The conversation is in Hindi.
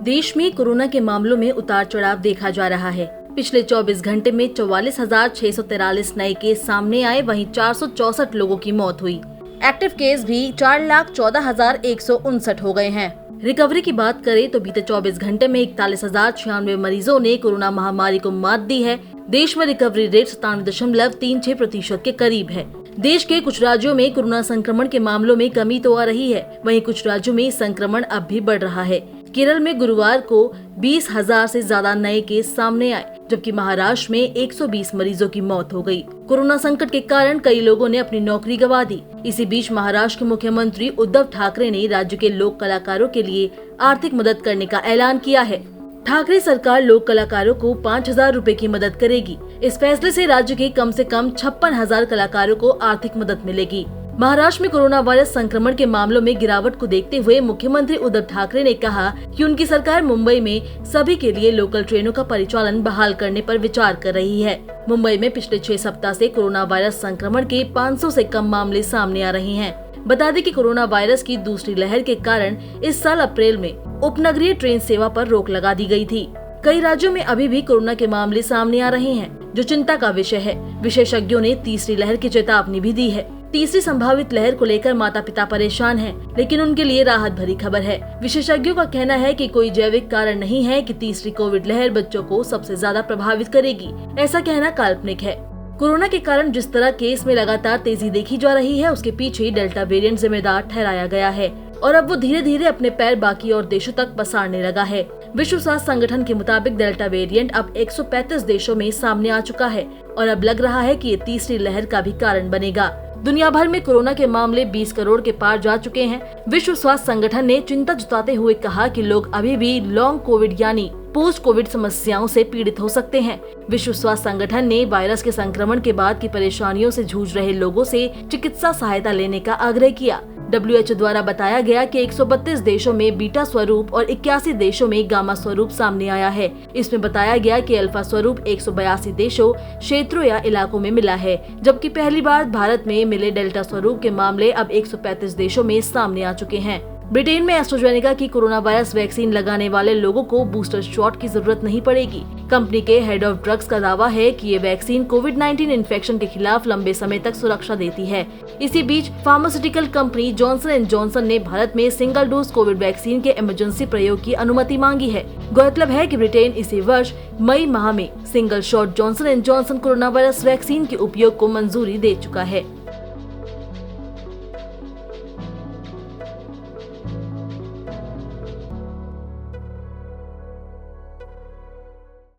देश में कोरोना के मामलों में उतार चढ़ाव देखा जा रहा है। पिछले 24 घंटे में 44,643 नए केस सामने आए, वहीं 464 लोगों की मौत हुई। एक्टिव केस भी 4,14,159 हो गए हैं। रिकवरी की बात करें तो बीते 24 घंटे में 41,096 मरीजों ने कोरोना महामारी को मात दी है। देश में रिकवरी रेट 97.36% के करीब है। देश के कुछ राज्यों में कोरोना संक्रमण के मामलों में कमी तो आ रही है, वहीं कुछ राज्यों में संक्रमण अब भी बढ़ रहा है। केरल में गुरुवार को 20,000 से ज्यादा नए केस सामने आए, जबकि महाराष्ट्र में 120 मरीजों की मौत हो गई। कोरोना संकट के कारण कई लोगों ने अपनी नौकरी गंवा दी। इसी बीच महाराष्ट्र के मुख्यमंत्री उद्धव ठाकरे ने राज्य के लोक कलाकारों के लिए आर्थिक मदद करने का ऐलान किया है। ठाकरे सरकार लोक कलाकारों को 5,000 रूपए की मदद करेगी। इस फैसले से राज्य के कम से कम 56,000 कलाकारों को आर्थिक मदद मिलेगी। महाराष्ट्र में कोरोना वायरस संक्रमण के मामलों में गिरावट को देखते हुए मुख्यमंत्री उद्धव ठाकरे ने कहा कि उनकी सरकार मुंबई में सभी के लिए लोकल ट्रेनों का परिचालन बहाल करने पर विचार कर रही है। मुंबई में पिछले 6 सप्ताह से कोरोना वायरस संक्रमण के 500 से कम मामले सामने आ रहे हैं। बता दें कि कोरोना वायरस की दूसरी लहर के कारण इस साल अप्रैल में उपनगरीय ट्रेन सेवा पर रोक लगा दी गई थी। कई राज्यों में अभी भी कोरोना के मामले सामने आ रहे हैं, जो चिंता का विषय है। विशेषज्ञों ने तीसरी लहर की चेतावनी भी दी है। तीसरी संभावित लहर को लेकर माता पिता परेशान हैं, लेकिन उनके लिए राहत भरी खबर है। विशेषज्ञों का कहना है कि कोई जैविक कारण नहीं है कि तीसरी कोविड लहर बच्चों को सबसे ज्यादा प्रभावित करेगी। ऐसा कहना काल्पनिक है। कोरोना के कारण जिस तरह केस में लगातार तेजी देखी जा रही है, उसके पीछे डेल्टा वेरिएंट जिम्मेदार ठहराया गया है और अब वो धीरे धीरे अपने पैर बाकी और देशों तक पसारने लगा है। विश्व स्वास्थ्य संगठन के मुताबिक डेल्टा वेरिएंट अब 135 देशों में सामने आ चुका है और अब लग रहा है कि ये तीसरी लहर का भी कारण बनेगा। दुनिया भर में कोरोना के मामले 20 करोड़ के पार जा चुके हैं। विश्व स्वास्थ्य संगठन ने चिंता जताते हुए कहा कि लोग अभी भी लॉन्ग कोविड यानी पोस्ट कोविड समस्याओं से पीड़ित हो सकते हैं। विश्व स्वास्थ्य संगठन ने वायरस के संक्रमण के बाद की परेशानियों से जूझ रहे लोगों से चिकित्सा सहायता लेने का आग्रह किया। WHO द्वारा बताया गया कि 132 देशों में बीटा स्वरूप और 81 देशों में गामा स्वरूप सामने आया है। इसमें बताया गया कि अल्फा स्वरूप 182 देशों, क्षेत्रों या इलाकों में मिला है, जबकि पहली बार भारत में मिले डेल्टा स्वरूप के मामले अब 135 देशों में सामने आ चुके हैं। ब्रिटेन में एस्ट्राजेनेका की कोरोना वायरस वैक्सीन लगाने वाले लोगों को बूस्टर शॉट की जरूरत नहीं पड़ेगी। कंपनी के हेड ऑफ ड्रग्स का दावा है कि ये वैक्सीन कोविड-19 इन्फेक्शन के खिलाफ लंबे समय तक सुरक्षा देती है। इसी बीच pharmaceutical company Johnson and Johnson ने भारत में सिंगल डोज कोविड वैक्सीन के इमरजेंसी प्रयोग की अनुमति मांगी है। गौरतलब है कि ब्रिटेन इसी वर्ष मई माह में single shot Johnson and Johnson corona virus vaccine के उपयोग को मंजूरी दे चुका है।